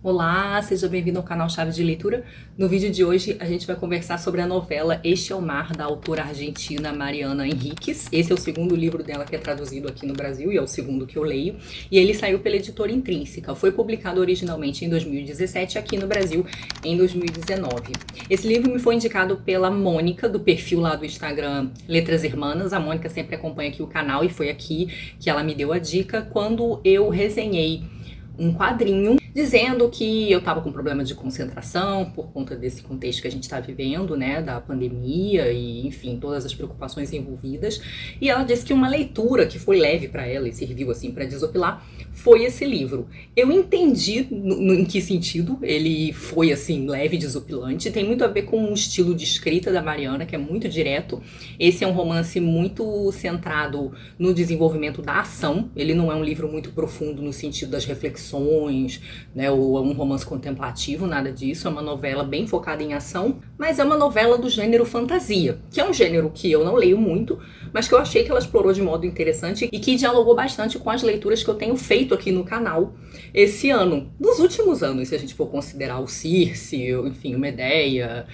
Olá, seja bem-vindo ao canal Chave de Leitura. No vídeo de hoje a gente vai conversar sobre a novela Este é o Mar, da autora argentina Mariana Enríquez. Esse é o segundo livro dela que é traduzido aqui no Brasil e é o segundo que eu leio. E ele saiu pela editora Intrínseca. Foi publicado originalmente em 2017 aqui no Brasil em 2019. Esse livro me foi indicado pela Mônica, do perfil lá do Instagram Letras Irmãs. A Mônica sempre acompanha aqui o canal e foi aqui que ela me deu a dica quando eu resenhei um quadrinho dizendo que eu estava com problema de concentração por conta desse contexto que a gente está vivendo, né, da pandemia e, enfim, todas as preocupações envolvidas. E ela disse que uma leitura que foi leve para ela e serviu, assim, para desopilar foi esse livro. Eu entendi em que sentido ele foi, assim, leve e desopilante. Tem muito a ver com o estilo de escrita da Mariana, que é muito direto. Esse é um romance muito centrado no desenvolvimento da ação. Ele não é um livro muito profundo no sentido das reflexões, né, ou um romance contemplativo, nada disso. É uma novela bem focada em ação, mas é uma novela do gênero fantasia, que é um gênero que eu não leio muito, mas que eu achei que ela explorou de modo interessante e que dialogou bastante com as leituras que eu tenho feito aqui no canal esse ano. Nos últimos anos, se a gente for considerar o Circe, enfim, o Medea,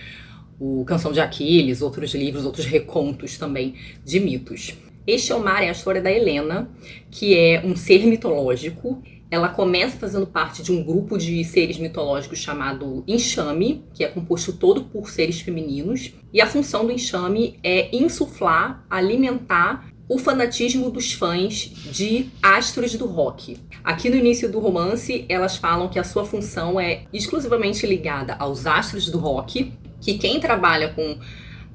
o Canção de Aquiles, outros livros, outros recontos também de mitos. Este é o Mar é a história da Helena, que é um ser mitológico. Ela começa fazendo parte de um grupo de seres mitológicos chamado Enxame, que é composto todo por seres femininos. E a função do Enxame é insuflar, alimentar o fanatismo dos fãs de astros do rock. Aqui no início do romance, elas falam que a sua função é exclusivamente ligada aos astros do rock, que quem trabalha com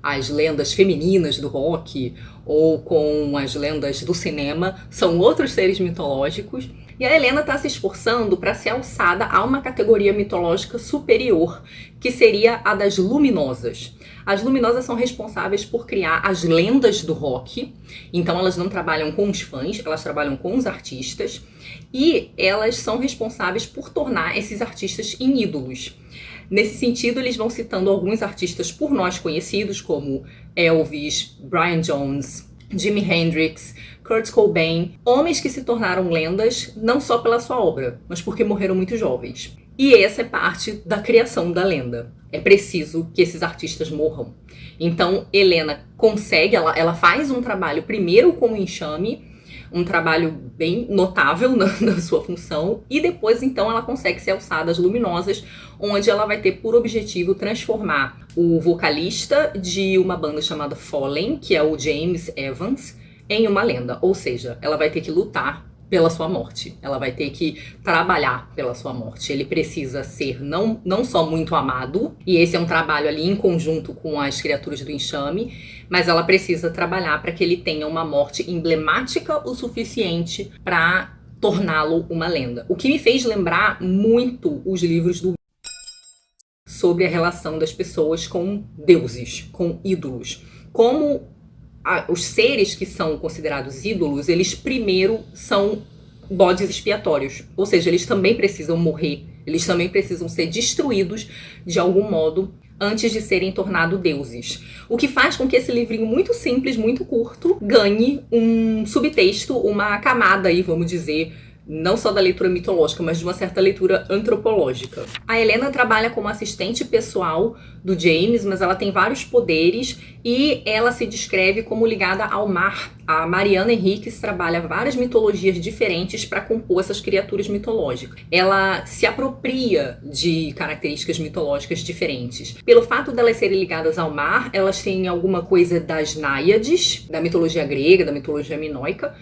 as lendas femininas do rock ou com as lendas do cinema são outros seres mitológicos. E a Helena está se esforçando para ser alçada a uma categoria mitológica superior, que seria a das luminosas. As luminosas são responsáveis por criar as lendas do rock, então elas não trabalham com os fãs, elas trabalham com os artistas, e elas são responsáveis por tornar esses artistas em ídolos. Nesse sentido, eles vão citando alguns artistas por nós conhecidos, como Elvis, Brian Jones, Jimi Hendrix, Kurt Cobain, homens que se tornaram lendas não só pela sua obra, mas porque morreram muito jovens. E essa é parte da criação da lenda. É preciso que esses artistas morram. Então, Helena consegue, ela faz um trabalho primeiro com o Enxame, um trabalho bem notável na sua função, e depois, então, ela consegue ser alçada às luminosas, onde ela vai ter por objetivo transformar o vocalista de uma banda chamada Fallen, que é o James Evans, em uma lenda. Ou seja, ela vai ter que lutar pela sua morte. Ela vai ter que trabalhar pela sua morte. Ele precisa ser não só muito amado, e esse é um trabalho ali em conjunto com as criaturas do Enxame, mas ela precisa trabalhar para que ele tenha uma morte emblemática o suficiente para torná-lo uma lenda. O que me fez lembrar muito os livros do sobre a relação das pessoas com deuses, com ídolos. Como os seres que são considerados ídolos, eles primeiro são bodes expiatórios. Ou seja, eles também precisam morrer, eles também precisam ser destruídos de algum modo antes de serem tornados deuses. O que faz com que esse livrinho muito simples, muito curto, ganhe um subtexto, uma camada aí, vamos dizer, não só da leitura mitológica, mas de uma certa leitura antropológica. A Helena trabalha como assistente pessoal do James, mas ela tem vários poderes e ela se descreve como ligada ao mar. A Mariana Enríquez trabalha várias mitologias diferentes para compor essas criaturas mitológicas. Ela se apropria de características mitológicas diferentes. Pelo fato delas serem ligadas ao mar, elas têm alguma coisa das náiades, da mitologia grega, da mitologia minoica,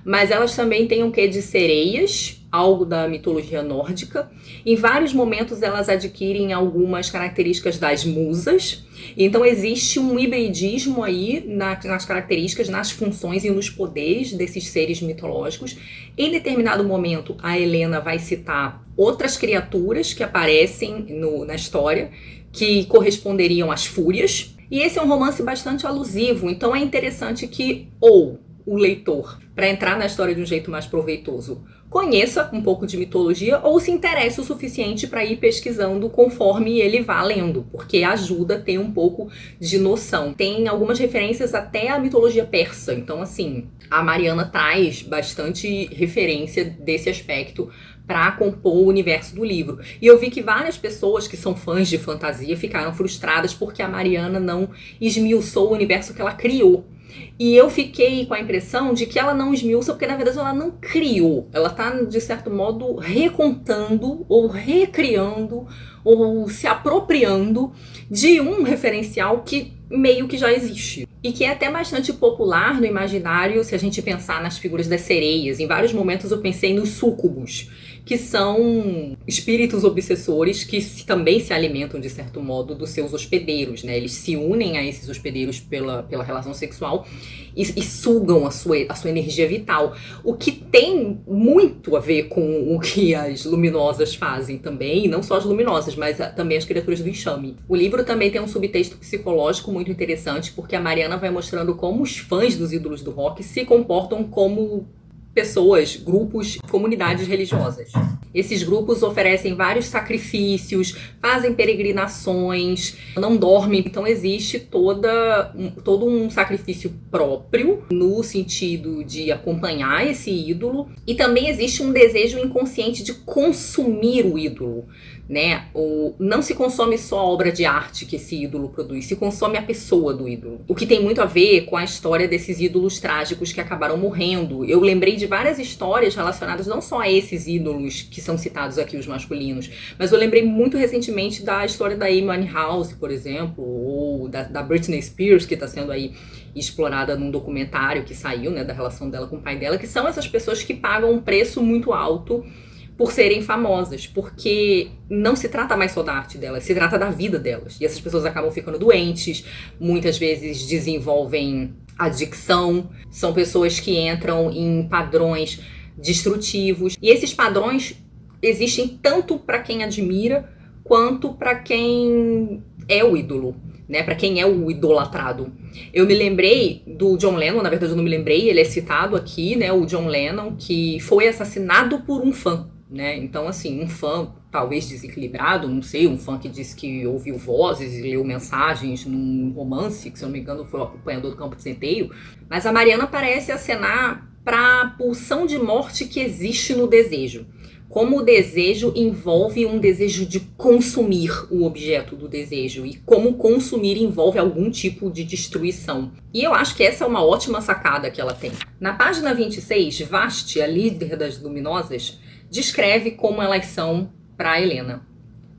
mas elas também têm um quê de sereias, algo da mitologia nórdica. Em vários momentos elas adquirem algumas características das musas. Então existe um hibridismo aí nas características, nas funções e nos poderes desses seres mitológicos. Em determinado momento a Helena vai citar outras criaturas que aparecem na história, que corresponderiam às fúrias. E esse é um romance bastante alusivo, então é interessante que o leitor, para entrar na história de um jeito mais proveitoso, conheça um pouco de mitologia ou se interesse o suficiente para ir pesquisando conforme ele vá lendo, porque ajuda a ter um pouco de noção. Tem algumas referências até à mitologia persa, então assim, a Mariana traz bastante referência desse aspecto para compor o universo do livro. E eu vi que várias pessoas que são fãs de fantasia ficaram frustradas porque a Mariana não esmiuçou o universo que ela criou. E eu fiquei com a impressão de que ela não esmiuça porque, na verdade, ela não criou. Ela está, de certo modo, recontando ou recriando ou se apropriando de um referencial que meio que já existe. E que é até bastante popular no imaginário se a gente pensar nas figuras das sereias. Em vários momentos eu pensei nos súcubos, que são espíritos obsessores que também se alimentam, de certo modo, dos seus hospedeiros, né? Eles se unem a esses hospedeiros pela relação sexual e sugam a sua energia vital. O que tem muito a ver com o que as luminosas fazem também, e não só as luminosas, mas também as criaturas do enxame. O livro também tem um subtexto psicológico muito interessante, porque a Mariana vai mostrando como os fãs dos ídolos do rock se comportam como pessoas, grupos, comunidades religiosas. Esses grupos oferecem vários sacrifícios, fazem peregrinações, não dormem. Então existe todo um sacrifício próprio no sentido de acompanhar esse ídolo. E também existe um desejo inconsciente de consumir o ídolo, né? Não se consome só a obra de arte que esse ídolo produz, se consome a pessoa do ídolo. O que tem muito a ver com a história desses ídolos trágicos que acabaram morrendo. Eu lembrei de várias histórias relacionadas não só a esses ídolos que são citados aqui, os masculinos, mas eu lembrei muito recentemente da história da Amy Winehouse, por exemplo, ou da Britney Spears, que está sendo aí explorada num documentário que saiu, né, da relação dela com o pai dela, que são essas pessoas que pagam um preço muito alto por serem famosas, porque não se trata mais só da arte delas, se trata da vida delas. E essas pessoas acabam ficando doentes, muitas vezes desenvolvem adicção, são pessoas que entram em padrões destrutivos. E esses padrões existem tanto para quem admira, quanto para quem é o ídolo, né? Para quem é o idolatrado. Eu me lembrei do John Lennon, na verdade eu não me lembrei, ele é citado aqui, né? O John Lennon, que foi assassinado por um fã. Né? Então, assim, um fã talvez desequilibrado, não sei, um fã que disse que ouviu vozes e leu mensagens num romance, que se eu não me engano foi o Acompanhador do Campo de Centeio, mas a Mariana parece acenar para a pulsão de morte que existe no desejo. Como o desejo envolve um desejo de consumir o objeto do desejo e como consumir envolve algum tipo de destruição. E eu acho que essa é uma ótima sacada que ela tem. Na página 26, Vashti, a líder das luminosas, descreve como elas são para Helena.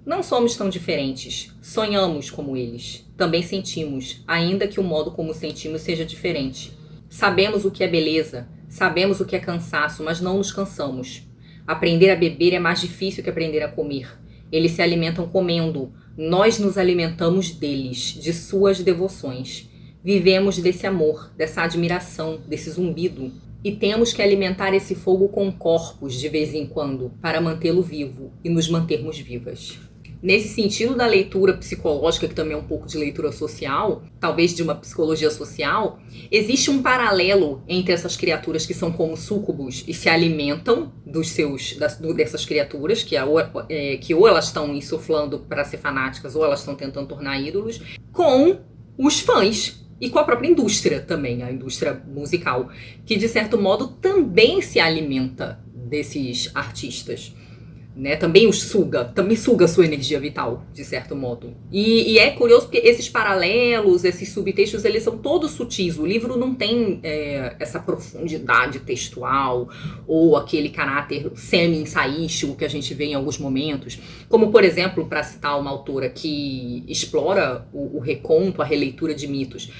Não somos tão diferentes. Sonhamos como eles. Também sentimos, ainda que o modo como sentimos seja diferente. Sabemos o que é beleza, sabemos o que é cansaço, mas não nos cansamos. Aprender a beber é mais difícil que aprender a comer. Eles se alimentam comendo. Nós nos alimentamos deles, de suas devoções. Vivemos desse amor, dessa admiração, desse zumbido. E temos que alimentar esse fogo com corpos de vez em quando, para mantê-lo vivo e nos mantermos vivas. Nesse sentido da leitura psicológica, que também é um pouco de leitura social, talvez de uma psicologia social, existe um paralelo entre essas criaturas que são como súcubos e se alimentam dessas criaturas, que ou elas estão insuflando para ser fanáticas ou elas estão tentando tornar ídolos, com os fãs. E com a própria indústria também, a indústria musical, que de certo modo também se alimenta desses artistas, né? Também suga a sua energia vital, de certo modo. E é curioso porque esses paralelos, esses subtextos, eles são todos sutis. O livro não tem essa profundidade textual ou aquele caráter semi-ensaístico que a gente vê em alguns momentos. Como, por exemplo, para citar uma autora que explora o reconto, a releitura de mitos,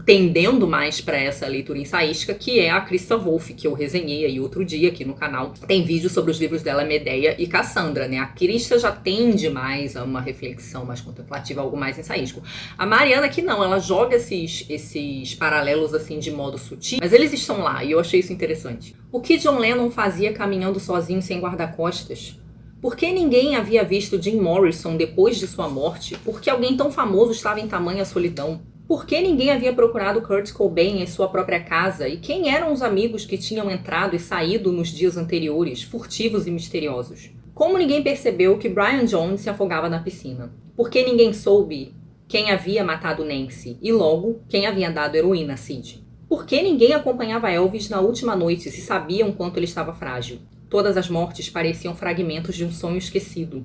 tendendo mais para essa leitura ensaística, que é a Christa Wolf, que eu resenhei aí outro dia aqui no canal. Tem vídeo sobre os livros dela, Medeia e Cassandra, né? A Christa já tende mais a uma reflexão mais contemplativa, algo mais ensaístico. A Mariana que não, ela joga esses paralelos assim de modo sutil, mas eles estão lá e eu achei isso interessante. O que John Lennon fazia caminhando sozinho sem guarda-costas? Por que ninguém havia visto Jim Morrison depois de sua morte? Por que alguém tão famoso estava em tamanha solidão? Por que ninguém havia procurado Kurt Cobain em sua própria casa? E quem eram os amigos que tinham entrado e saído nos dias anteriores, furtivos e misteriosos? Como ninguém percebeu que Brian Jones se afogava na piscina? Por que ninguém soube quem havia matado Nancy? E logo, quem havia dado heroína a Sid? Por que ninguém acompanhava Elvis na última noite se sabiam quanto ele estava frágil? Todas as mortes pareciam fragmentos de um sonho esquecido,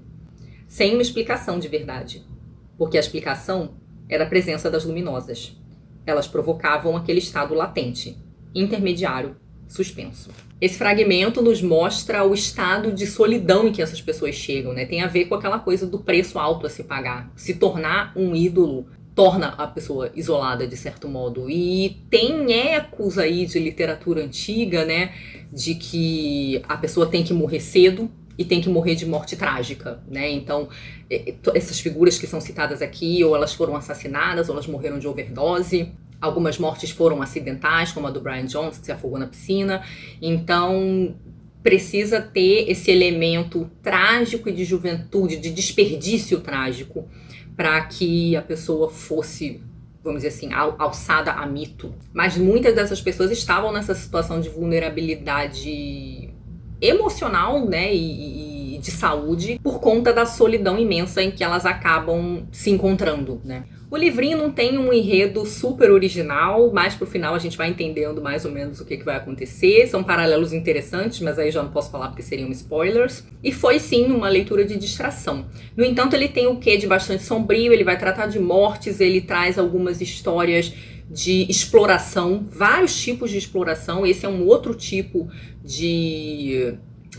sem uma explicação de verdade, porque a explicação era a presença das luminosas. Elas provocavam aquele estado latente, intermediário, suspenso. Esse fragmento nos mostra o estado de solidão em que essas pessoas chegam, né? Tem a ver com aquela coisa do preço alto a se pagar. Se tornar um ídolo torna a pessoa isolada, de certo modo. E tem ecos aí de literatura antiga, né? De que a pessoa tem que morrer cedo e tem que morrer de morte trágica, né? Então, essas figuras que são citadas aqui, ou elas foram assassinadas, ou elas morreram de overdose. Algumas mortes foram acidentais, como a do Brian Jones, que se afogou na piscina. Então, precisa ter esse elemento trágico e de juventude, de desperdício trágico, para que a pessoa fosse, vamos dizer assim, alçada a mito. Mas muitas dessas pessoas estavam nessa situação de vulnerabilidade emocional, né, e de saúde, por conta da solidão imensa em que elas acabam se encontrando, né. O livrinho não tem um enredo super original, mas pro final a gente vai entendendo mais ou menos o que vai acontecer. São paralelos interessantes, mas aí já não posso falar porque seriam spoilers. E foi sim uma leitura de distração. No entanto, ele tem o quê de bastante sombrio, ele vai tratar de mortes, ele traz algumas histórias de exploração, vários tipos de exploração. Esse é um outro tipo de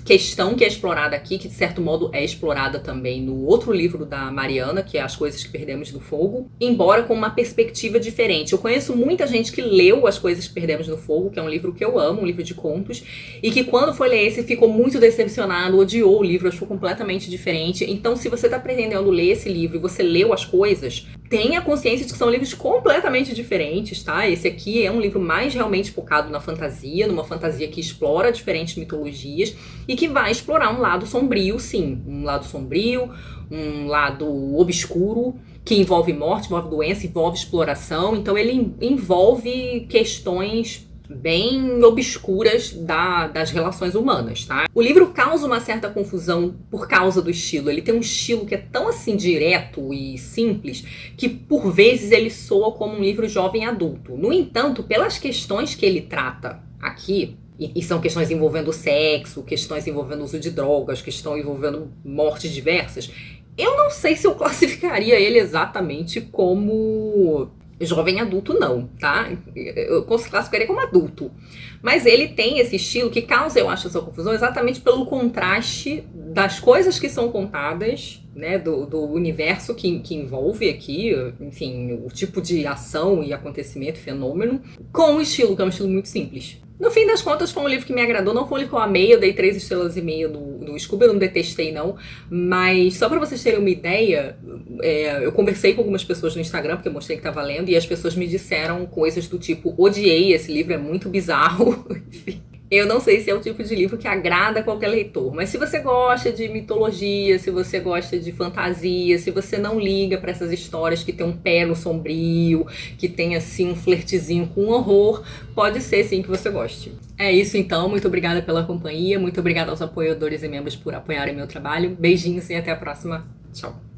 questão que é explorada aqui, que de certo modo é explorada também no outro livro da Mariana, que é As Coisas que Perdemos no Fogo, embora com uma perspectiva diferente. Eu conheço muita gente que leu As Coisas que Perdemos no Fogo, que é um livro que eu amo, um livro de contos, e que quando foi ler esse ficou muito decepcionado, odiou o livro, achou completamente diferente. Então, se você está pretendendo ler esse livro e você leu As Coisas, tenha consciência de que são livros completamente diferentes, tá? Esse aqui é um livro mais realmente focado na fantasia, numa fantasia que explora diferentes mitologias e que vai explorar um lado sombrio, sim. Um lado sombrio, um lado obscuro, que envolve morte, envolve doença, envolve exploração. Então ele envolve questões bem obscuras das relações humanas, tá? O livro causa uma certa confusão por causa do estilo. Ele tem um estilo que é tão assim direto e simples que por vezes ele soa como um livro jovem adulto. No entanto, pelas questões que ele trata aqui, e são questões envolvendo sexo, questões envolvendo uso de drogas, questões envolvendo mortes diversas, eu não sei se eu classificaria ele exatamente como jovem adulto, não, tá? Eu classificaria como adulto. Mas ele tem esse estilo que causa, eu acho, essa confusão exatamente pelo contraste das coisas que são contadas, né, do universo que envolve aqui, enfim, o tipo de ação e acontecimento, fenômeno, com o estilo, que é um estilo muito simples. No fim das contas, foi um livro que me agradou, não foi um livro que eu amei, eu dei 3,5 estrelas no Scooby, eu não detestei não, mas só pra vocês terem uma ideia, eu conversei com algumas pessoas no Instagram, porque eu mostrei que tava lendo, e as pessoas me disseram coisas do tipo, odiei, esse livro é muito bizarro, enfim. Eu não sei se é o tipo de livro que agrada qualquer leitor, mas se você gosta de mitologia, se você gosta de fantasia, se você não liga para essas histórias que tem um pé no sombrio, que tem assim um flertezinho com horror, pode ser sim que você goste. É isso então, muito obrigada pela companhia, muito obrigada aos apoiadores e membros por apoiarem meu trabalho. Beijinhos e até a próxima. Tchau.